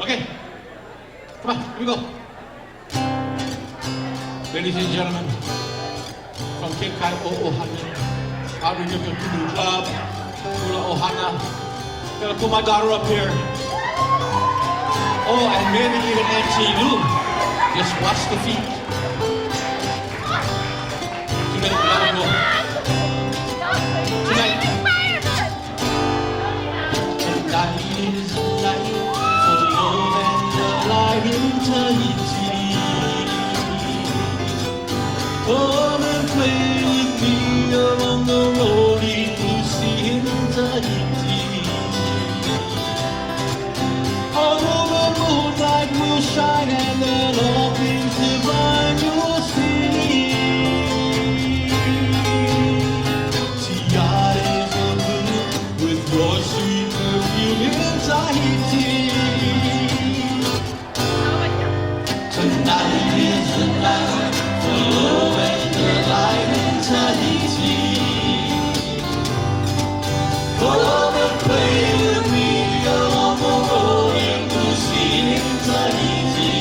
Okay, come on, here we go. Ladies and gentlemen, from Kinkai Ohana, out of the club, Kula Ohana. Gonna put my daughter up here. Oh, and maybe even MC Lou. Just watch the feet. Tonight, tonight is a night for love and the light eternity. Come and play with me along the rolling blue sea eternity. Although the moonlight will shine and then all things divine you'll see. Tiaras of blue with your sweet perfume in Tahiti. Tonight is the night for love and the light in Tahiti. Come and play with me along the rolling blue sea in Tahiti.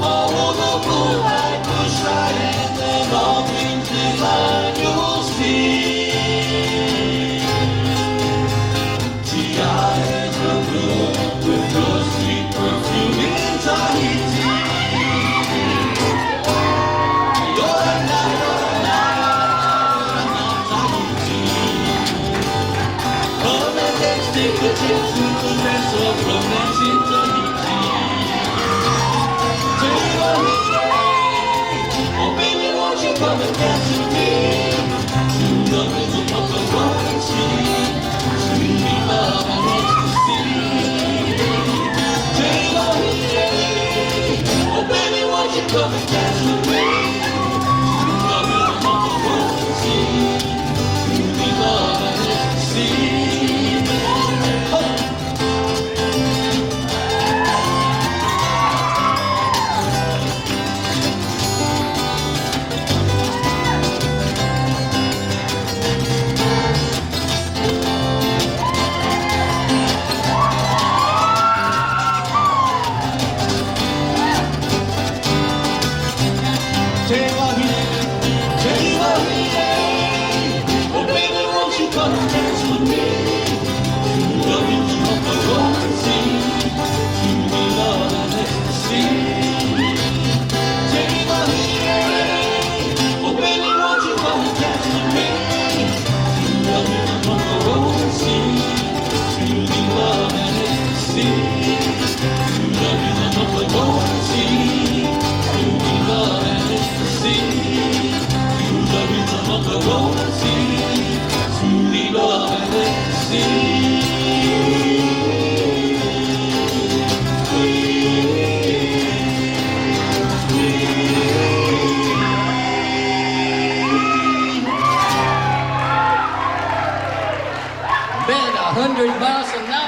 Although the moonlight will shine and then all things divine you'll see. Tiaras of blue with your sweet perfume in Tahiti. Take a trip to the dance of romance in Tahiti. Oh baby, won't you come and dance with me? True love is a love of romancy. Sweet love and ecstasy. Oh baby, won't you come and dance with me? True love is a love of romancy. Sweet love and ecstasy. Oh baby, won't you come and dance with me? True love is not the romancy. Truly love and ecstasy. Oh baby, won't you come and dance with me? True love is not the romancy. Truly love and ecstasy. True love is not the romancy. Truly love and ecstasy. Love is another romancy, truly love and ecstasy. Been 100 miles an hour.